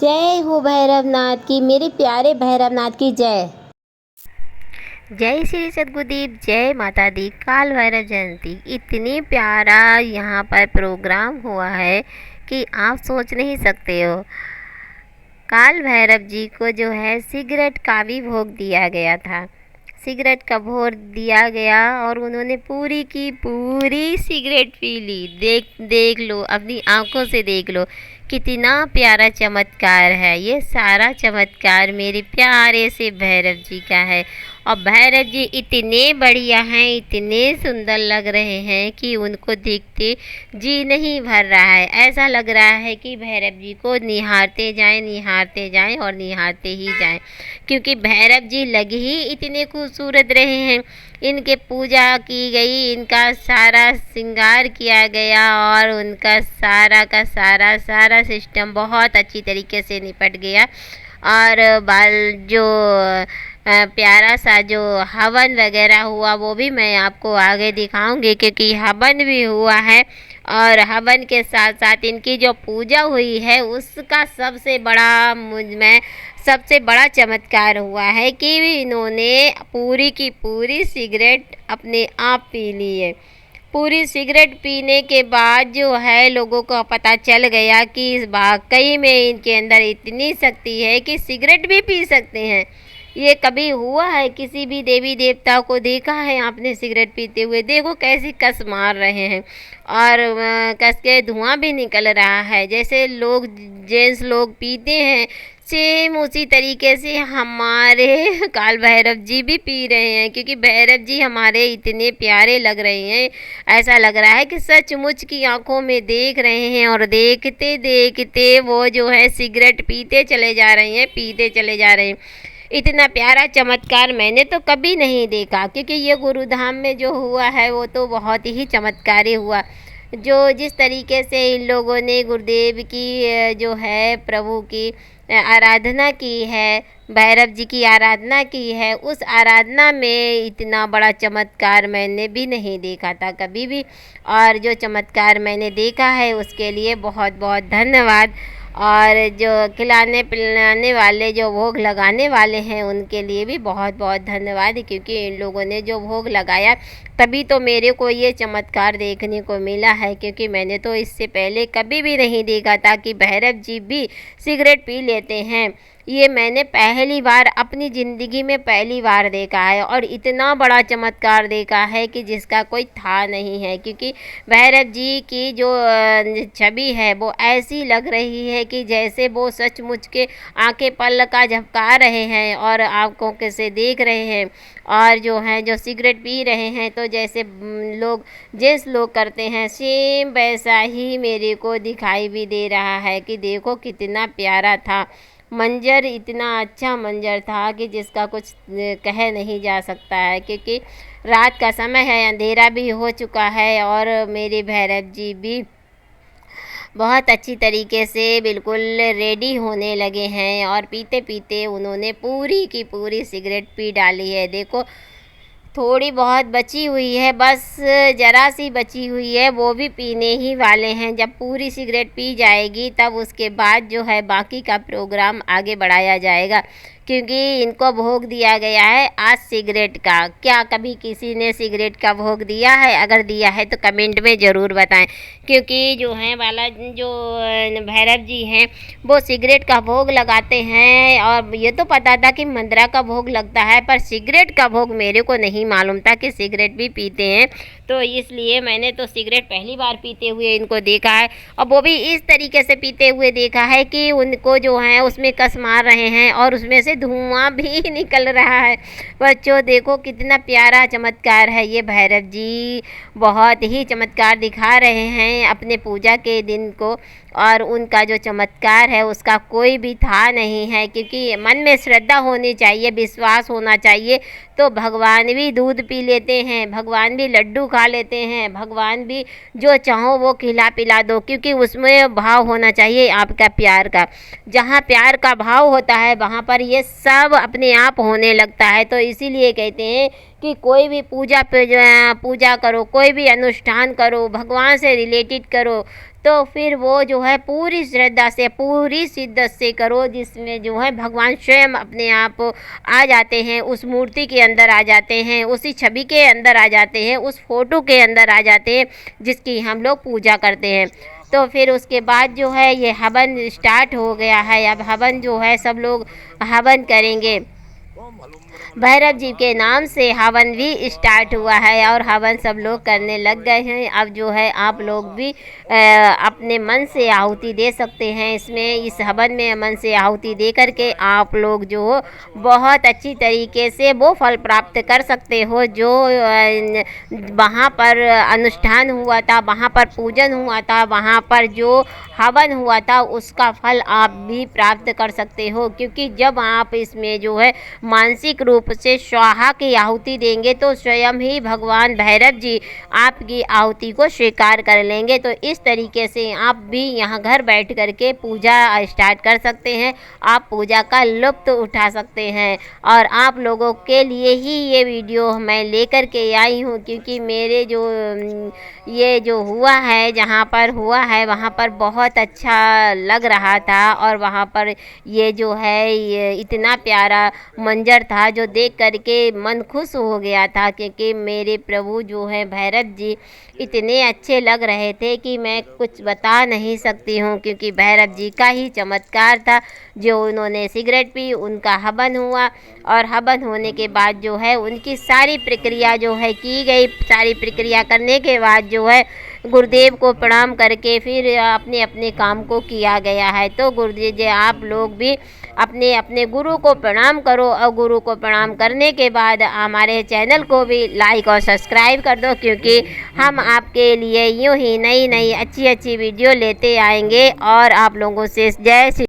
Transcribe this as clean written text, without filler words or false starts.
जय हो भैरवनाथ की, मेरे प्यारे भैरवनाथ की जय। जय श्री सद्गुरुदेव, जय माता दी। काल भैरव जयंती इतनी प्यारा यहाँ पर प्रोग्राम हुआ है कि आप सोच नहीं सकते हो। काल भैरव जी को जो है सिगरेट का भी भोग दिया गया था। सिगरेट का भोग दिया गया और उन्होंने पूरी की पूरी सिगरेट पी ली। देख देख लो, अपनी आंखों से देख लो, कितना प्यारा चमत्कार है। ये सारा चमत्कार मेरे प्यारे से भैरव जी का है। और भैरव जी इतने बढ़िया हैं, इतने सुंदर लग रहे हैं कि उनको देखते जी नहीं भर रहा है। ऐसा लग रहा है कि भैरव जी को निहारते जाएं और निहारते ही जाएं, क्योंकि भैरव जी लग ही इतने खूबसूरत रहे हैं। इनके पूजा की गई, इनका सारा श्रृंगार किया गया और उनका सारा का सारा सिस्टम बहुत अच्छी तरीके से निपट गया। और बाल जो प्यारा सा जो हवन वगैरह हुआ वो भी मैं आपको आगे दिखाऊंगी, क्योंकि हवन भी हुआ है। और हवन के साथ साथ इनकी जो पूजा हुई है उसका सबसे बड़ा चमत्कार हुआ है कि इन्होंने पूरी की पूरी सिगरेट अपने आप पी ली है। पूरी सिगरेट पीने के बाद जो है लोगों को पता चल गया कि इस वाकई में इनके अंदर इतनी शक्ति है कि सिगरेट भी पी सकते हैं। ये कभी हुआ है? किसी भी देवी देवता को देखा है आपने सिगरेट पीते हुए? देखो कैसी कस मार रहे हैं और कस के धुआं भी निकल रहा है। जैसे लोग जेंट्स लोग पीते हैं, सेम उसी तरीके से हमारे काल भैरव जी भी पी रहे हैं, क्योंकि भैरव जी हमारे इतने प्यारे लग रहे हैं। ऐसा लग रहा है कि सचमुच की आंखों में देख रहे हैं और देखते देखते वो जो है सिगरेट पीते चले जा रहे हैं। इतना प्यारा चमत्कार मैंने तो कभी नहीं देखा, क्योंकि ये गुरुधाम में जो हुआ है वो तो बहुत ही चमत्कारी हुआ। जो जिस तरीके से इन लोगों ने गुरुदेव की जो है प्रभु की आराधना की है, भैरव जी की आराधना की है, उस आराधना में इतना बड़ा चमत्कार मैंने भी नहीं देखा था कभी भी। और जो चमत्कार मैंने देखा है उसके लिए बहुत बहुत धन्यवाद। और जो खिलाने पिलाने वाले, जो भोग लगाने वाले हैं, उनके लिए भी बहुत बहुत धन्यवाद, क्योंकि इन लोगों ने जो भोग लगाया तभी तो मेरे को ये चमत्कार देखने को मिला है। क्योंकि मैंने तो इससे पहले कभी भी नहीं देखा था कि भैरव जी भी सिगरेट पी लेते हैं। ये मैंने पहली बार अपनी ज़िंदगी में पहली बार देखा है और इतना बड़ा चमत्कार देखा है कि जिसका कोई था नहीं है। क्योंकि भैरव जी की जो छवि है वो ऐसी लग रही है कि जैसे वो सचमुच के आंखें पल का झपका रहे हैं और आंखों के से देख रहे हैं। और जो है जो सिगरेट पी रहे हैं तो जैसे लोग जेंट्स लोग करते हैं, सेम वैसा ही मेरे को दिखाई भी दे रहा है कि देखो कितना प्यारा था मंजर। इतना अच्छा मंजर था कि जिसका कुछ कह नहीं जा सकता है, क्योंकि रात का समय है, अंधेरा भी हो चुका है और मेरे भैरव जी भी बहुत अच्छी तरीके से बिल्कुल रेडी होने लगे हैं। और पीते पीते उन्होंने पूरी की पूरी सिगरेट पी डाली है। देखो थोड़ी बहुत बची हुई है, बस ज़रा सी बची हुई है, वो भी पीने ही वाले हैं। जब पूरी सिगरेट पी जाएगी तब उसके बाद जो है बाकी का प्रोग्राम आगे बढ़ाया जाएगा, क्योंकि इनको भोग दिया गया है आज सिगरेट का। क्या कभी किसी ने सिगरेट का भोग दिया है? अगर दिया है तो कमेंट में ज़रूर बताएं, क्योंकि जो है वाला जो भैरव जी हैं वो सिगरेट का भोग लगाते हैं। और ये तो पता था कि मंद्रा का भोग लगता है, पर सिगरेट का भोग मेरे को नहीं मालूम था कि सिगरेट भी पीते हैं। तो इसलिए मैंने तो सिगरेट पहली बार पीते हुए इनको देखा है, और वो भी इस तरीके से पीते हुए देखा है कि उनको जो है उसमें कस मार रहे हैं और उसमें से धुआं भी निकल रहा है। बच्चों देखो कितना प्यारा चमत्कार है ये। भैरव जी बहुत ही चमत्कार दिखा रहे हैं अपने पूजा के दिन को, और उनका जो चमत्कार है उसका कोई भी था नहीं है। क्योंकि मन में श्रद्धा होनी चाहिए, विश्वास होना चाहिए, तो भगवान भी दूध पी लेते हैं, भगवान भी लड्डू खा लेते हैं, भगवान भी जो चाहो वो खिला पिला दो, क्योंकि उसमें भाव होना चाहिए आपका प्यार का। जहाँ प्यार का भाव होता है वहाँ पर ये सब अपने आप होने लगता है। तो इसीलिए कहते हैं कि कोई भी पूजा करो, कोई भी अनुष्ठान करो, भगवान से रिलेटेड करो, तो फिर वो जो है पूरी श्रद्धा से पूरी शिद्दत से करो, जिसमें जो है भगवान स्वयं अपने आप आ जाते हैं, उस मूर्ति के अंदर आ जाते हैं, उसी छवि के अंदर आ जाते हैं, उस फोटो के अंदर आ जाते हैं जिसकी हम लोग पूजा करते हैं। तो फिर उसके बाद जो है ये हवन स्टार्ट हो गया है। अब हवन जो है सब लोग हवन करेंगे, भैरव जी के नाम से हवन भी स्टार्ट हुआ है और हवन सब लोग करने लग गए हैं। अब जो है आप लोग भी अपने मन से आहुति दे सकते हैं इसमें, इस हवन में मन से आहुति दे करके आप लोग जो हो बहुत अच्छी तरीके से वो फल प्राप्त कर सकते हो जो वहाँ पर अनुष्ठान हुआ था, वहाँ पर पूजन हुआ था, वहाँ पर जो हवन हुआ था उसका फल आप भी प्राप्त कर सकते हो। क्योंकि जब आप इसमें जो है मानसिक रूप से स्वाहा की आहुति देंगे तो स्वयं ही भगवान भैरव जी आपकी आहुति को स्वीकार कर लेंगे। तो इस तरीके से आप भी यहाँ घर बैठ करके पूजा स्टार्ट कर सकते हैं, आप पूजा का लुत्फ़ उठा सकते हैं। और आप लोगों के लिए ही ये वीडियो मैं लेकर के आई हूँ, क्योंकि मेरे जो ये जो हुआ है, जहाँ पर हुआ है वहाँ पर बहुत अच्छा लग रहा था और वहाँ पर ये जो है ये इतना प्यारा मंजर था जो देख करके मन खुश हो गया था। क्योंकि मेरे प्रभु जो है भैरव जी इतने अच्छे लग रहे थे कि मैं कुछ बता नहीं सकती हूँ। क्योंकि भैरव जी का ही चमत्कार था, जो उन्होंने सिगरेट पी, उनका हवन हुआ और हवन होने के बाद जो है उनकी सारी प्रक्रिया जो है की गई। सारी प्रक्रिया करने के बाद जो है गुरुदेव को प्रणाम करके फिर अपने अपने काम को किया गया है। तो गुरुदेव जी आप लोग भी अपने अपने गुरु को प्रणाम करो और गुरु को प्रणाम करने के बाद हमारे चैनल को भी लाइक और सब्सक्राइब कर दो, क्योंकि हम आपके लिए यूँ ही नई नई अच्छी अच्छी वीडियो लेते आएंगे। और आप लोगों से जय श्री